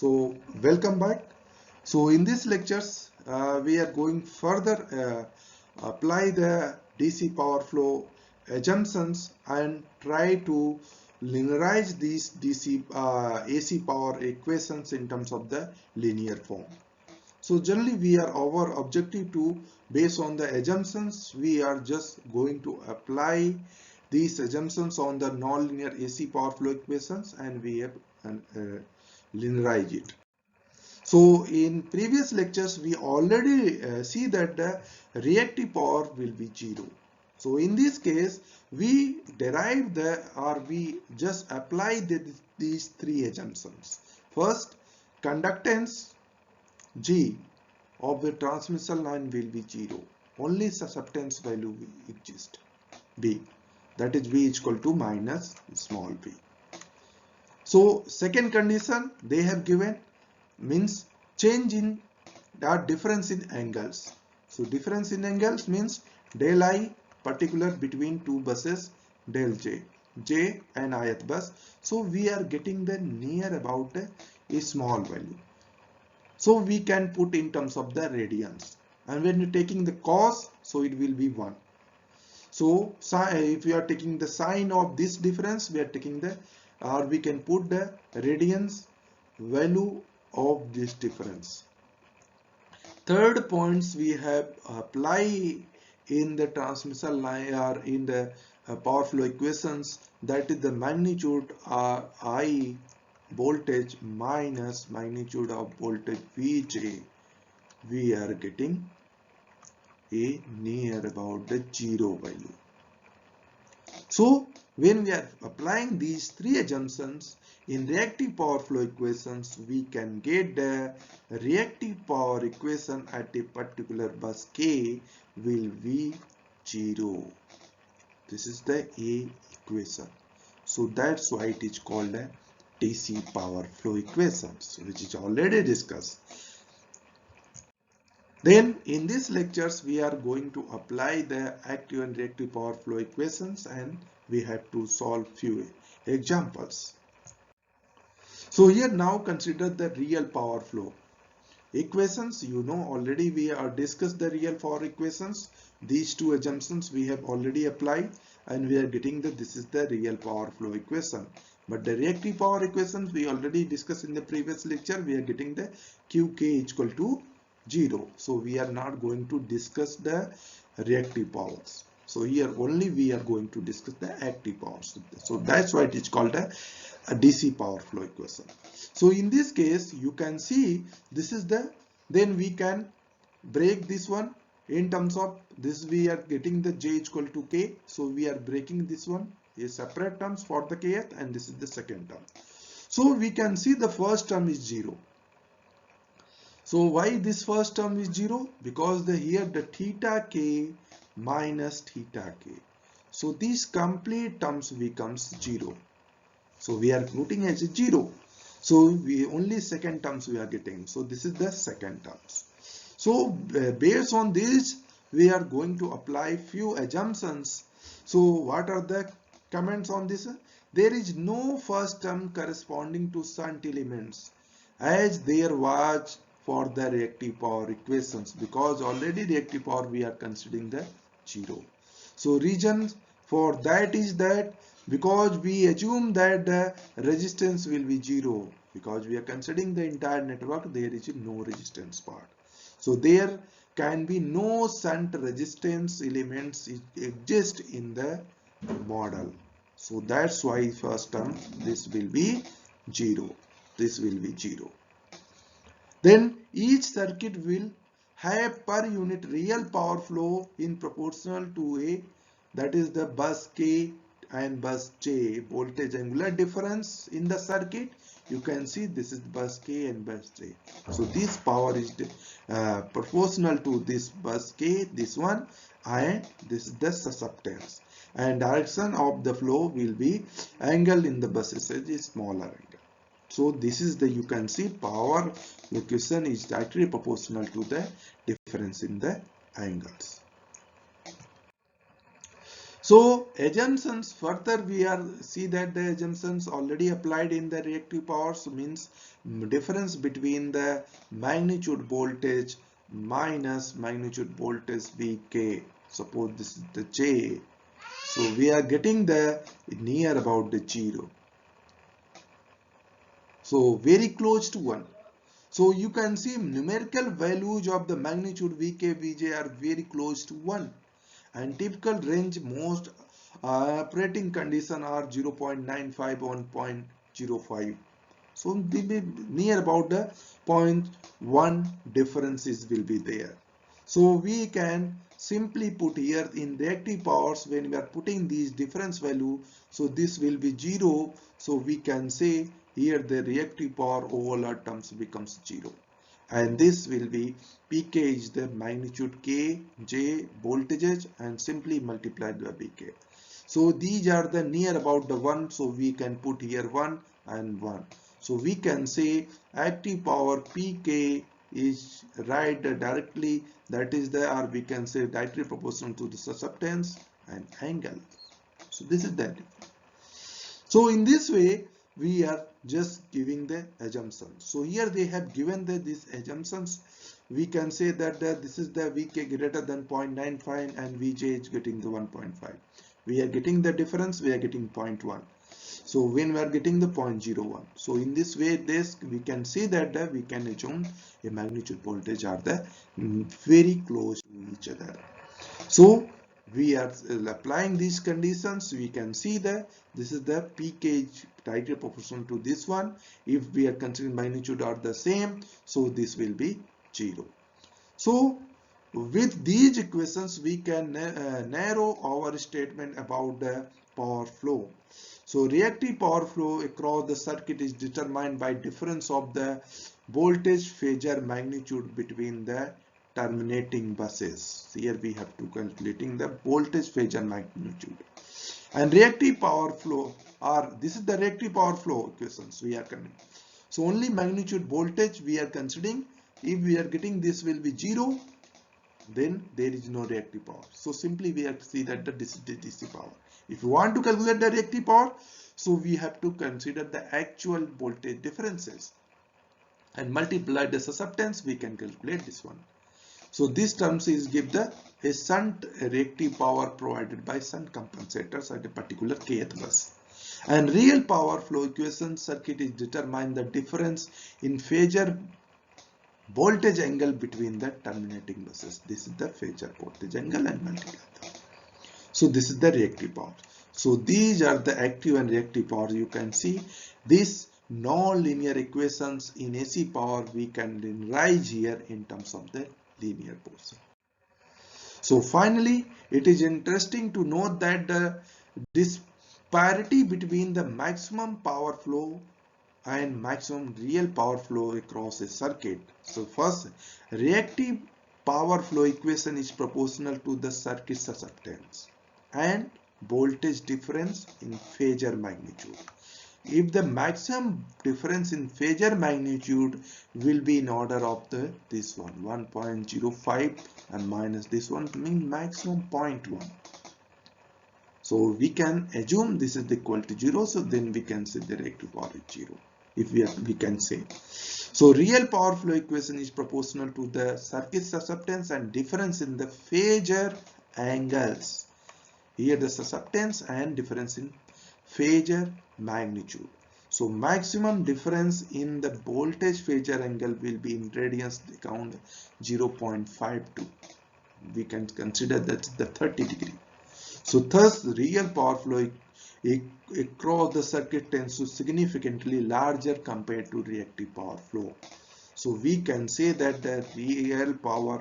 So welcome back. So in these lectures we are going further apply the DC power flow assumptions and try to linearize these DC AC power equations in terms of the linear form. So generally our objective to, based on the assumptions, we are just going to apply these assumptions on the nonlinear AC power flow equations and we have linearize it. So in previous lectures we already see that the reactive power will be 0. So in this case we derive we just apply these three assumptions. First, conductance G of the transmission line will be 0. Only susceptance value will exist. B, that is V is equal to minus small v. So second condition they have given means change in the difference in angles. So difference in angles means del I particular between two buses, del J and ith bus. So we are getting the near about a small value. So we can put in terms of the radians, and when you're taking the cos, so it will be 1. So if we are taking the sine of this difference, we are taking the, or we can put the radians value of this difference. Third points we have apply in the transmission line or in the power flow equations, that is the magnitude I voltage minus magnitude of voltage Vj, we are getting a near about the 0 value. So when we are applying these three assumptions in reactive power flow equations, we can get the reactive power equation at a particular bus K will be 0. This is the A equation. So that's why it is called a DC power flow equations, which is already discussed. Then in these lectures we are going to apply the active and reactive power flow equations, and we have to solve few examples. So here now consider the real power flow equations. You know already we are discussed the real power equations. These two assumptions we have already applied and we are getting that this is the real power flow equation. But the reactive power equations we already discussed in the previous lecture. We are getting the Qk equal to 0. So we are not going to discuss the reactive powers. So here only we are going to discuss the active powers. So that's why it is called a DC power flow equation. So in this case you can see this is the, then we can break this one in terms of this, we are getting the J equal to K. So we are breaking this one a separate terms for the kth, and this is the second term. So we can see the first term is 0. So why this first term is 0? Because here the theta k minus theta k. So these complete terms becomes 0. So we are putting as a 0. So we only second terms we are getting. So this is the second terms. So based on this we are going to apply few assumptions. So what are the comments on this? There is no first term corresponding to shunt elements as there was for the reactive power equations, because already reactive power we are considering the 0. So reason for that is that because we assume that the resistance will be 0, because we are considering the entire network, there is no resistance part. So there can be no shunt resistance elements exist in the model. So that's why first term this will be 0. This will be 0. Then each circuit will have per unit real power flow in proportional to a, that is the bus K and bus J voltage angular difference in the circuit. You can see this is bus K and bus J. So this power is proportional to this bus K, this one, and this is the susceptance. And direction of the flow will be angle in the buses is smaller angle. So this is the, you can see power equation is directly proportional to the difference in the angles. So assumptions, further we are see that the assumptions already applied in the reactive powers means difference between the magnitude voltage minus magnitude voltage Vk. Suppose this is the J. So we are getting the near about the 0. So very close to 1. So you can see numerical values of the magnitude Vk, Vj are very close to 1. And typical range most operating condition are 0.95 1.05. So they may near about the 0.1 differences will be there. So we can simply put here in reactive powers when we are putting these difference value, so this will be 0. So we can say here the reactive power overall terms becomes 0. And this will be Pk is the magnitude K, J voltages and simply multiplied by Pk. So these are the near about the 1. So we can put here 1 and 1. So we can say active power Pk is right directly, that is the, or we can say directly proportional to the susceptance and angle. So this is that. So in this way we are just giving the assumptions. So here they have given these assumptions. We can say that this is the Vk greater than 0.95 and Vj is getting the 1.5. We are getting the difference, we are getting 0.1. So when we are getting the 0.01. So in this way this we can see that we can assume a magnitude voltage are the very close to each other. So we are applying these conditions. We can see that this is the Pk directly proportional to this one. If we are considering magnitude are the same, so this will be 0. So with these equations we can narrow our statement about the power flow. So reactive power flow across the circuit is determined by difference of the voltage phasor magnitude between the terminating buses. Here we have to calculating the voltage phasor magnitude. And reactive power flow are, this is the reactive power flow equations we are coming. So only magnitude voltage we are considering. If we are getting this will be 0, then there is no reactive power. So simply we have to see that this is the DC power. If you want to calculate the reactive power, so we have to consider the actual voltage differences and multiply the susceptance, we can calculate this one. So this terms is give the a shunt reactive power provided by shunt compensators at a particular kth bus. And real power flow equation circuit is determine the difference in phasor voltage angle between the terminating buses. This is the phasor voltage angle and multiply them. So this is the reactive power. So these are the active and reactive power. You can see these non-linear equations in AC power we can write here in terms of the linear portion. So finally, it is interesting to note that the disparity between the maximum power flow and maximum real power flow across a circuit. So first, reactive power flow equation is proportional to the circuit susceptance and voltage difference in phasor magnitude. If the maximum difference in phasor magnitude will be in order of this one 1.05 and minus this one means maximum 0.1. So we can assume this is equal to 0. So then we can say the reactive power is 0. If we can say. So real power flow equation is proportional to the circuit susceptance and difference in the phasor angles. Here the susceptance and difference in phasor magnitude. So maximum difference in the voltage phasor angle will be in radians count 0.52. We can consider that the 30 degree. So thus real power flow across the circuit tends to significantly larger compared to reactive power flow. So we can say that the real power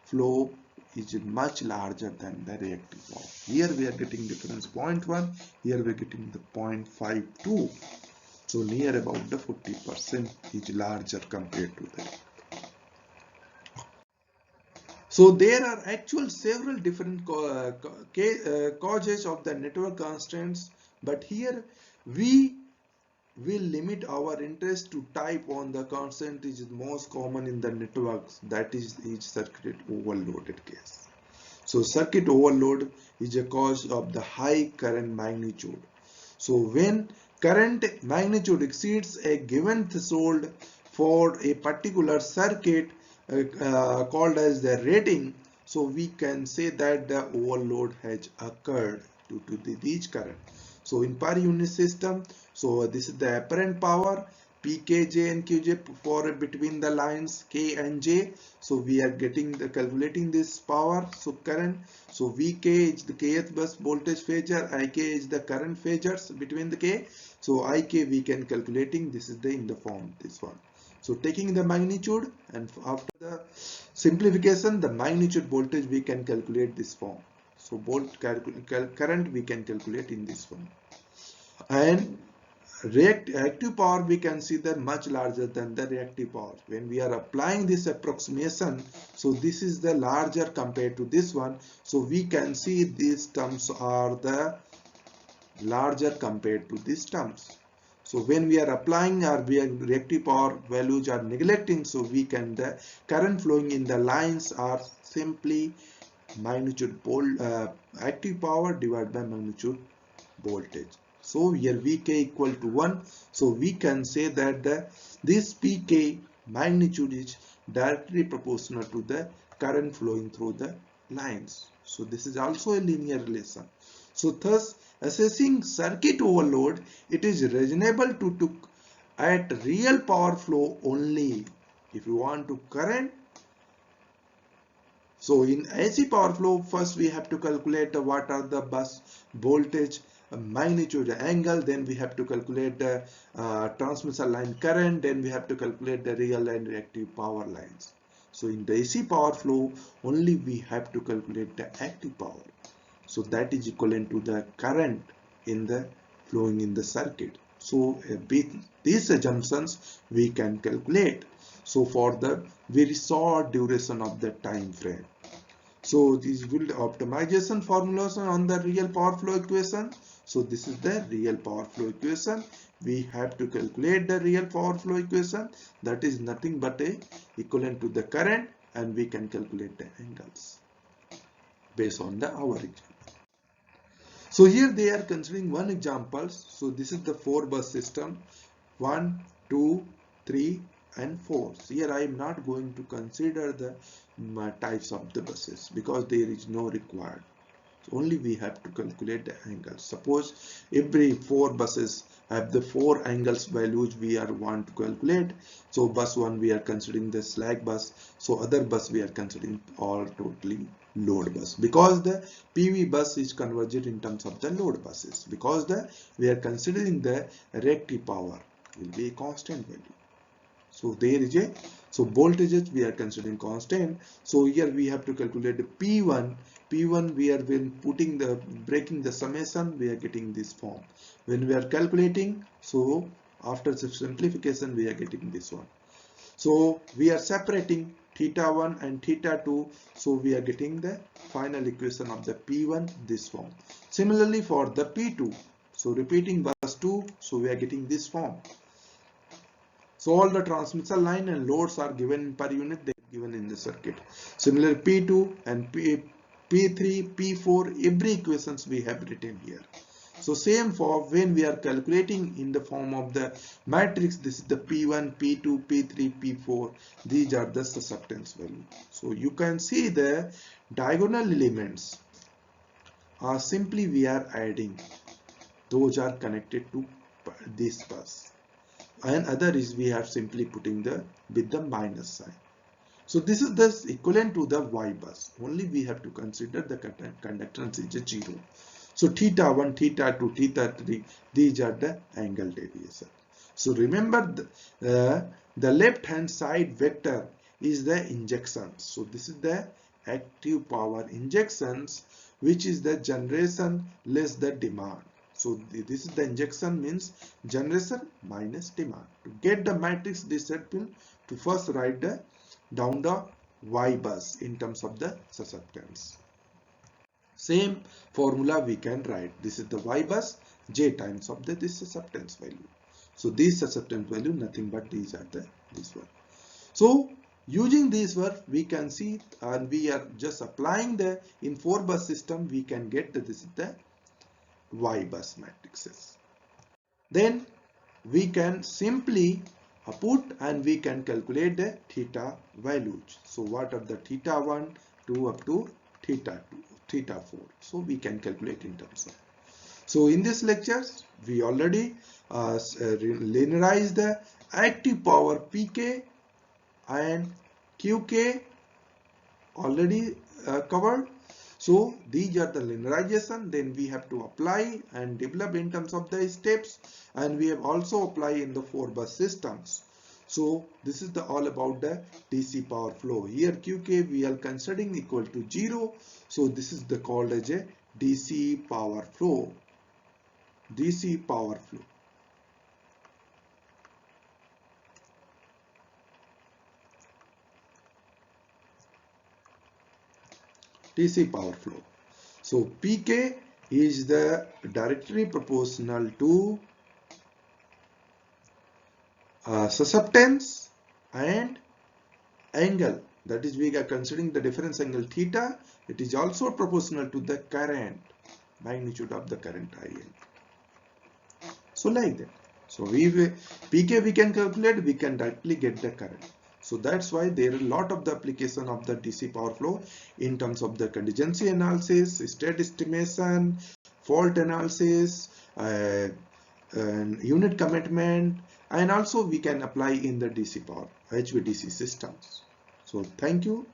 flow is much larger than the reactive power. Here we are getting difference 0.1, here we are getting the 0.52. So near about the 40% is larger compared to that. So there are actual several different causes of the network constraints, but here we will limit our interest to type on the constant which is most common in the networks, that is each circuit overloaded case. So circuit overload is a cause of the high current magnitude. So when current magnitude exceeds a given threshold for a particular circuit called as the rating, so we can say that the overload has occurred due to these current. So in per unit system, so this is the apparent power Pk, J and Qj for between the lines K and J. So we are getting the calculating this power. So current. So Vk is the kth bus voltage phasor. Ik is the current phasors between the K. So Ik we can calculating. This is the in the form this one. So taking the magnitude and after the simplification, the magnitude voltage we can calculate this form. So volt current we can calculate in this form. And reactive power we can see that much larger than the reactive power. When we are applying this approximation, so this is the larger compared to this one. So we can see these terms are the larger compared to these terms. So when we are applying our reactive power values are neglecting, so we can the current flowing in the lines are simply magnitude active power divided by magnitude voltage. So here Vk equal to 1. So we can say that this Pk magnitude is directly proportional to the current flowing through the lines. So this is also a linear relation. So thus assessing circuit overload, it is reasonable to at real power flow only. If you want to current, so in AC power flow, first we have to calculate what are the bus voltage, magnitude, angle, then we have to calculate the transmission line current, then we have to calculate the real and reactive power lines. So in the AC power flow, only we have to calculate the active power. So that is equivalent to the current in the flowing in the circuit. So with these assumptions we can calculate. So for the very short duration of the time frame. So these will optimization formulas on the real power flow equation. So this is the real power flow equation. We have to calculate the real power flow equation. That is nothing but a equivalent to the current, and we can calculate the angles based on the our example. So here they are considering one example. So this is the 4-bus system, 1, 2, 3 and 4. So here I am not going to consider the types of the buses because there is no required. So only we have to calculate the angles. Suppose every 4 buses have the 4 angles values we are want to calculate. So bus 1 we are considering the slack bus. So other bus we are considering all totally load bus, because the PV bus is converged in terms of the load buses, because we are considering the reactive power will be a constant value. So there is a, so voltages we are considering constant. So here we have to calculate the P1. P1 we are when putting the breaking the summation we are getting this form. When we are calculating, so after the simplification we are getting this one. So we are separating theta 1 and theta 2. So we are getting the final equation of the P1 this form. Similarly for the P2. So repeating bus 2. So we are getting this form. So all the transmission line and loads are given per unit, they are given in the circuit. Similar P2 and P3, P4, every equations we have written here. So same for when we are calculating in the form of the matrix, this is the P1, P2, P3, P4. These are the susceptance value. So you can see the diagonal elements are simply we are adding. Those are connected to this bus. And other is we are simply putting the with the minus sign. So this is the equivalent to the Y bus. Only we have to consider the conductance is a 0. So theta 1, theta 2, theta 3, these are the angle deviation. So remember the left hand side vector is the injection. So this is the active power injections, which is the generation less the demand. So this is the injection means generation minus demand. To get the matrix disciple, to first write down the Y bus in terms of the susceptance. Same formula we can write. This is the Y bus, J times of this susceptance value. So this susceptance value nothing but these are this one. So using this one we can see, and we are just applying the in 4-bus system we can get this is the Y bus matrices. then we can simply put and we can calculate the theta values. So what are the theta 1, 2 up to theta 2, theta 4. So we can calculate in terms of. So in this lectures, we already linearized the active power Pk and Qk already covered. So these are the linearization, then we have to apply and develop in terms of the steps, and we have also apply in the 4-bus systems. So this is the all about the DC power flow. Here Qk we are considering equal to 0. So this is the called as a DC power flow. DC power flow. DC power flow. So Pk is the directly proportional to susceptance and angle, that is we are considering the difference angle theta. It is also proportional to the current, magnitude of the current IL. So like that. So Pk we can calculate, we can directly get the current. So that's why there are a lot of the application of the DC power flow in terms of the contingency analysis, state estimation, fault analysis, and unit commitment, and also we can apply in the DC power HVDC systems. So thank you.